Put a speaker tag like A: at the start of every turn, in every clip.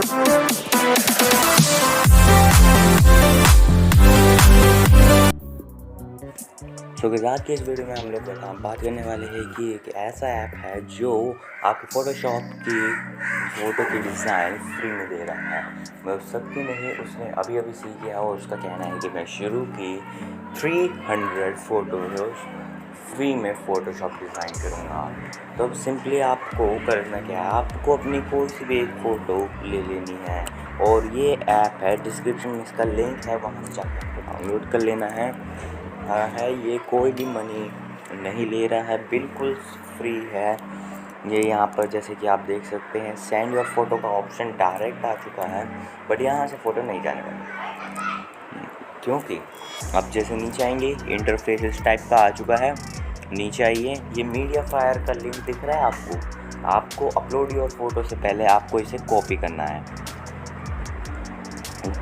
A: तो आज की इस वीडियो में हम लोग बात करने वाले हैं कि एक ऐसा ऐप है जो आपके फ़ोटोशॉप की फ़ोटो की डिज़ाइन फ्री में दे रहा है। मैं सबकी नहीं, उसने अभी सीख किया और उसका कहना है कि मैं शुरू की 300 फ़ोटोज़ फ्री में फ़ोटोशॉप डिज़ाइन करूँगा। तो अब सिंपली आपको करना क्या है, आपको अपनी कोई सी भी एक फ़ोटो ले लेनी है और ये ऐप है, डिस्क्रिप्शन में इसका लिंक है, वहाँ से जाकर आपको डाउनलोड कर लेना है। ये कोई भी मनी नहीं ले रहा है, बिल्कुल फ्री है। ये यहाँ पर जैसे कि आप देख सकते हैं सेंड योर फ़ोटो का ऑप्शन डायरेक्ट आ चुका है, बट यहाँ से फ़ोटो नहीं जाने वाला, क्योंकि अब जैसे नीचे आएंगे इंटरफेस इस टाइप का आ चुका है। नीचे आइए, ये मीडिया फायर का लिंक दिख रहा है आपको अपलोड योर फ़ोटो से पहले आपको इसे कॉपी करना है।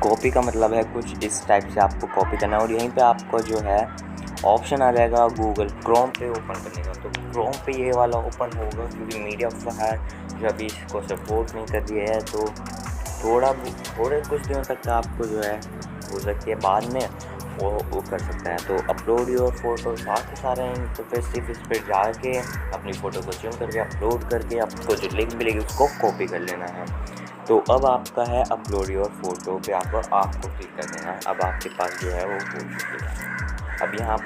A: कॉपी का मतलब है कुछ इस टाइप से आपको कॉपी करना है और यहीं पे आपको जो है ऑप्शन आ जाएगा गूगल क्रोम पे ओपन करने का। तो क्रोम पे ये वाला ओपन होगा, क्योंकि मीडिया फायर जो अभी इसको सपोर्ट नहीं कर दिया है, तो थोड़े कुछ दिनों तक आपको जो है हो सकती है बाद में वो कर सकता है। तो अपलोड योर फ़ोटो, बाकी सारे इंटरफेस इस पर जाके अपनी फ़ोटो को चुन करके अपलोड करके आपको जो लिंक मिलेगी उसको कॉपी कर लेना है। तो अब आपका है अपलोड योर फ़ोटो पे आपको क्लिक कर देना है। अब आपके पास जो है वो हो चुकी है। अब यहाँ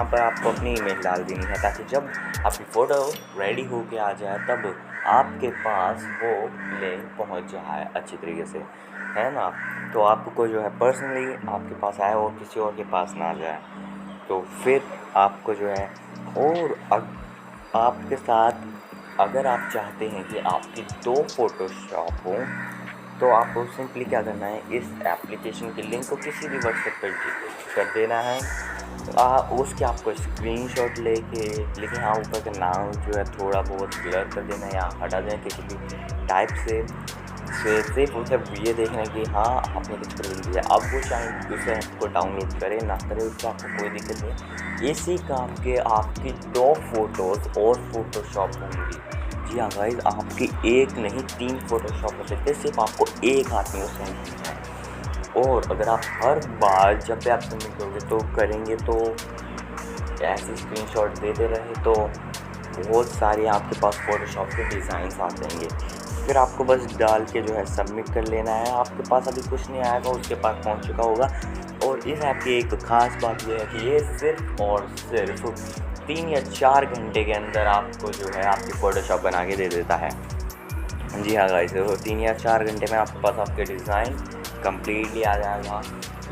A: पर आपको अपनी ईमेल डाल देनी है, ताकि जब आपकी फ़ोटो रेडी होके आ जाए तब आपके पास वो लिंक पहुँच जाए अच्छी तरीके से, है ना। तो आपको जो है पर्सनली आपके पास आए और किसी और के पास ना जाए। तो फिर आपको जो है और आपके साथ अगर आप चाहते हैं कि आपकी 2 फ़ोटोशॉप हों, तो आपको सिंपली क्या करना है, इस एप्लीकेशन के लिंक को किसी भी व्हाट्सएप पर कर देना है। उसके आपको स्क्रीनशॉट लेके हाँ ऊपर का नाम जो है थोड़ा बहुत ब्लर कर देना या हटा देना किसी भी टाइप से सिर्फ उसे ये देखना है कि हाँ आपने कुछ कर दिया। अब वो चाहे उसे आपको डाउनलोड करे ना करे, उससे आपको कोई दिक्कत नहीं। इसी काम के आपकी 2 फ़ोटोज़ और फ़ोटोशॉप होंगी। जी हाँ गाइस, आपकी एक नहीं 3 फ़ोटोशॉप हो सकते, सिर्फ आपको एक आदमी को सेंड करना है। और अगर आप हर बार जब भी आप सबमिट करेंगे तो ऐसे स्क्रीनशॉट देते रहे तो बहुत सारे आपके पास फ़ोटोशॉप के डिज़ाइंस आ जाएंगे। फिर आपको बस डाल के जो है सबमिट कर लेना है। आपके पास अभी कुछ नहीं आएगा, उसके पास पहुंच चुका होगा। और इस ऐप की एक ख़ास बात यह है कि ये सिर्फ और सिर्फ 3 या 4 घंटे के अंदर आपको जो है आपकी फ़ोटोशॉप बना के दे देता है। जी हाँ गाइस, तो 3 या 4 घंटे में आपके पास आपके डिज़ाइन कम्प्लीटली आ जाएगा।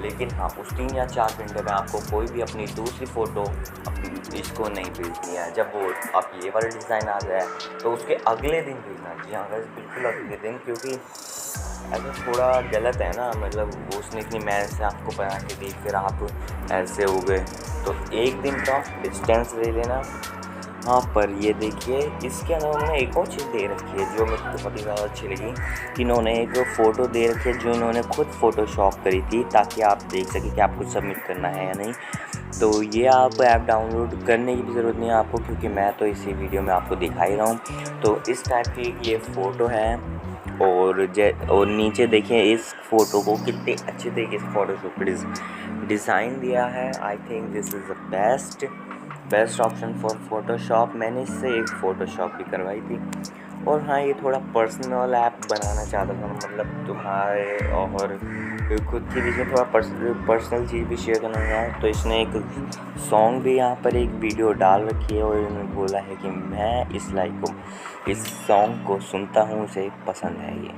A: लेकिन हाँ, उस 3 या 4 घंटे में आपको कोई भी अपनी दूसरी फ़ोटो इसको नहीं भेजनी है। जब वो आप ये वाला डिज़ाइन आ जाए तो उसके अगले दिन भेजना। जी हाँ गाइस, बिल्कुल अगले दिन, क्योंकि ऐसा थोड़ा गलत है ना, मतलब उसने इतनी मेहनत से आपको बना के दी, फिर आप ऐसे हो गए। तो एक दिन का डिस्टेंस ले लेना। हाँ, पर ये देखिए इसके अलावा उन्होंने एक और चीज़ दे रखी है जो मेरे को बहुत ही ज़्यादा अच्छी लगी, कि इन्होंने एक फ़ोटो दे रखी है जो इन्होंने खुद फ़ोटोशॉप करी थी, ताकि आप देख सकें कि आपको सबमिट करना है या नहीं। तो ये आप ऐप डाउनलोड करने की भी ज़रूरत नहीं है आपको, क्योंकि मैं तो इसी वीडियो में आपको दिखा ही रहा हूँ। तो इस टाइप की ये फ़ोटो है और नीचे देखिए इस फ़ोटो को कितने अच्छे तरीके से फ़ोटोशॉप डिज़ाइन दिया है। I think this is the best option for Photoshop. मैंने इससे एक फ़ोटोशॉप भी करवाई थी। और हाँ, ये थोड़ा पर्सनल ऐप बनाना चाहता था, मतलब तुम्हारे और खुद के बीच में थोड़ा पर्सनल चीज़ भी शेयर करना है। तो इसने एक सॉन्ग भी यहाँ पर एक वीडियो डाल रखी है और इन्होंने बोला है कि मैं इस सॉन्ग को सुनता हूँ, उसे पसंद है ये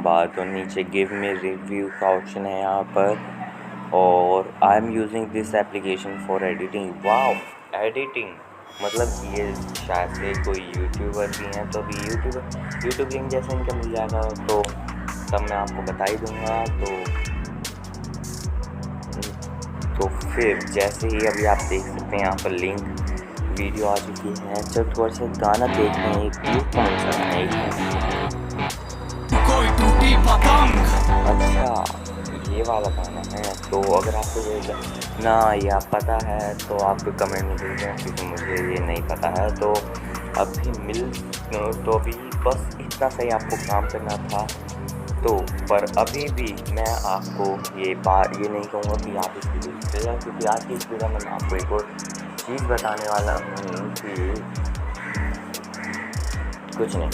A: बात। और नीचे गिव मी रिव्यू का ऑप्शन है यहाँ पर। और I am using this application for editing. Wow, editing मतलब ये शायद से कोई यूट्यूबर भी हैं, तो अभी यूट्यूब लिंक जैसे इनका मिल जाएगा तो तब मैं आपको बता ही दूँगा। तो फिर जैसे ही अभी आप देख सकते हैं यहाँ पर लिंक वीडियो आ चुकी है। जब थोड़ा सा गाना देखते हैं, एक क्लिप कौन सा है, अच्छा ये वाला गाना है। तो अगर आपको ये ना या पता है तो आप कमेंट में भेज दें, क्योंकि मुझे ये नहीं पता है। तो अभी बस इतना सही आपको काम करना था। तो पर अभी भी मैं आपको ये नहीं कहूँगा कि आप इस वीडियो से चले जाओ, क्योंकि आज की इस वीडियो में मैं आपको एक और चीज़ बताने वाला हूँ कि कुछ नहीं,